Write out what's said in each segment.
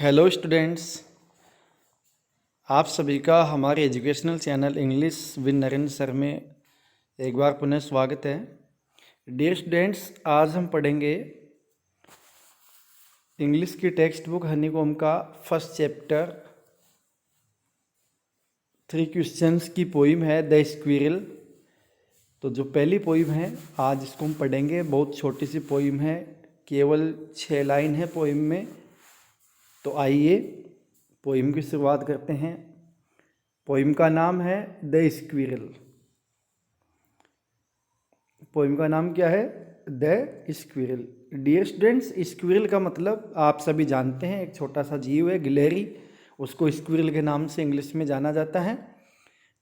Hello students, आप सभी का हमारे educational channel English with Narendra sir में एक बार पुनः स्वागत है। डियर स्टूडेंट्स, आज हम पढ़ेंगे इंग्लिश की टेक्स्ट बुक हनीकॉम का फर्स्ट चैप्टर 3 क्वेश्चंस की पोइम है द स्क्विरल। तो जो पहली पोइम है आज इसको हम पढ़ेंगे। बहुत छोटी सी पोइम है, केवल 6 लाइन है पोइम में। तो आइए पोइम की शुरुआत करते हैं। पोइम का नाम है द स्क्विरल। पोइम का नाम क्या है? The squirrel. Dear students, squirrel का मतलब आप सभी जानते हैं, एक छोटा सा जीव है गिलहरी, उसको स्क्विरल के नाम से इंग्लिश में जाना जाता है।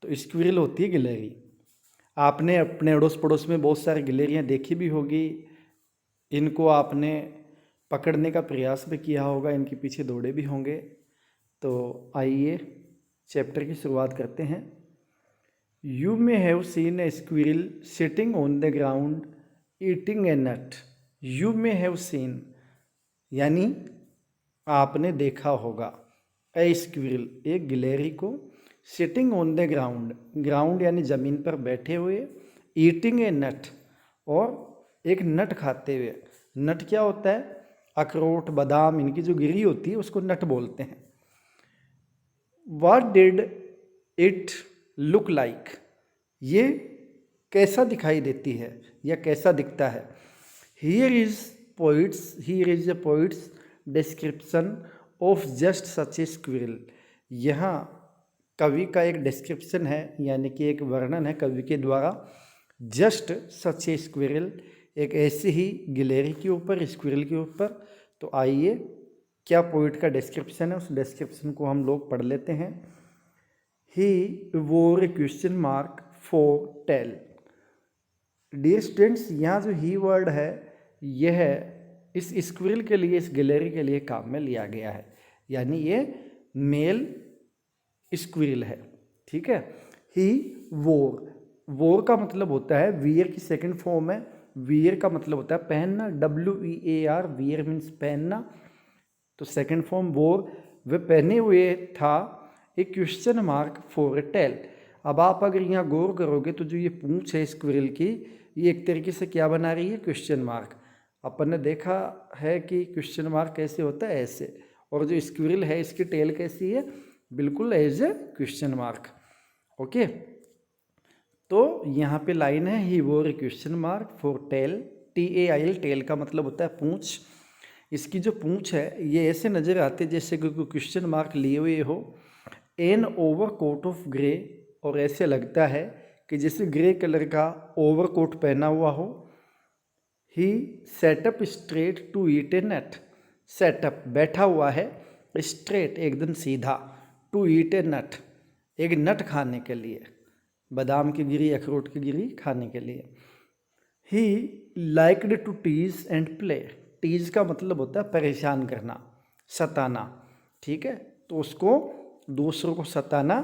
तो स्क्विरल होती है गिलहरी। आपने अपने अड़ोस पड़ोस में बहुत सारी गिलहरियाँ देखी भी होगी। इनको आपने पकड़ने का प्रयास भी किया होगा, इनके पीछे दौड़े भी होंगे। तो आइए चैप्टर की शुरुआत करते हैं। You may have seen a squirrel sitting on the ground eating a nut. You may have seen यानी आपने देखा होगा, ए स्क्विरल एक गिलहरी को, sitting on the ground, ground यानी ज़मीन पर बैठे हुए, ईटिंग ए नट और एक नट खाते हुए। नट क्या होता है? अखरोट, बादाम, इनकी जो गिरी होती है उसको नट बोलते हैं। What did it look like? ये कैसा दिखाई देती है या कैसा दिखता है? Here is a poet's description of just such a squirrel. यहाँ कवि का एक डिस्क्रिप्शन है, यानी कि एक वर्णन है कवि के द्वारा। जस्ट सच ए स्क्विरल, एक ऐसी ही गिलहरी के ऊपर, स्क्विरल के ऊपर। तो आइए क्या पोइट का डिस्क्रिप्शन है, उस डिस्क्रिप्शन को हम लोग पढ़ लेते हैं। He wore a question mark for tail. Dear students, यहाँ जो ही वर्ड है यह इस स्क्विरल के लिए, इस गिलहरी के लिए काम में लिया गया है, यानी ये मेल स्क्विरल है। ठीक है। ही वोर का मतलब होता है वियर की सेकंड फॉर्म है। वियर का मतलब होता है पहनना, WEAR, वियर मीन्स पहनना। तो सेकंड फॉर्म वोर, वे पहने हुए था a question mark for a tail. अब आप अगर यहाँ गौर करोगे तो जो ये पूंछ है स्क्विरल की, ये एक तरीके से क्या बना रही है? Question mark. अपन ने देखा है कि क्वेश्चन मार्क कैसे होता है? ऐसे। और जो स्क्विरल है इसकी टेल कैसी है? बिल्कुल as a question mark. Okay, तो यहाँ पे लाइन है he wore a question mark for tail. TAIL, tail का मतलब होता है पूंछ। इसकी जो पूंछ है ये ऐसे नज़र आते जैसे कोई क्वेश्चन मार्क लिए हुए हो। An overcoat of grey, और ऐसे लगता है कि जैसे ग्रे कलर का ओवर कोट पहना हुआ हो। He sat up straight to eat a nut. Sat up बैठा हुआ है, स्ट्रेट एकदम सीधा, टू ईट ए नट एक नट खाने के लिए, बादाम की गिरी, अखरोट की गिरी खाने के लिए। He liked to tease and play. Tease का मतलब होता है परेशान करना, सताना। ठीक है, तो उसको दूसरों को सताना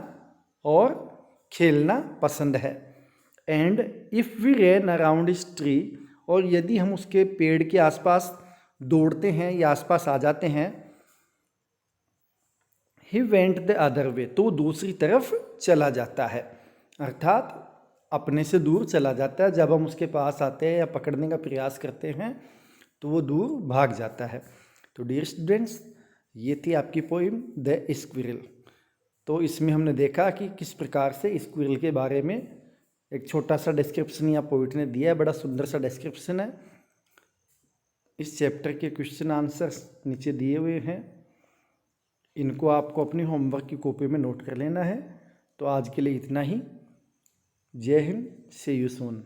और खेलना पसंद है। And if we run around this tree, और यदि हम उसके पेड़ के आसपास दौड़ते हैं या आसपास आ जाते हैं, he went the other way, तो दूसरी तरफ चला जाता है, अर्थात अपने से दूर चला जाता है। जब हम उसके पास आते हैं या पकड़ने का प्रयास करते हैं तो वो दूर भाग जाता है। तो डियर स्टूडेंट्स, ये थी आपकी पोइम द स्क्विरल। तो इसमें हमने देखा कि किस प्रकार से स्क्विरल के बारे में एक छोटा सा डिस्क्रिप्शन या पोइट ने दिया है। बड़ा सुंदर सा डिस्क्रिप्शन है। इस चैप्टर के क्वेश्चन आंसर्स नीचे दिए हुए हैं, इनको आपको अपनी होमवर्क की कॉपी में नोट कर लेना है। तो आज के लिए इतना ही। जय हिंद, सी यू सून।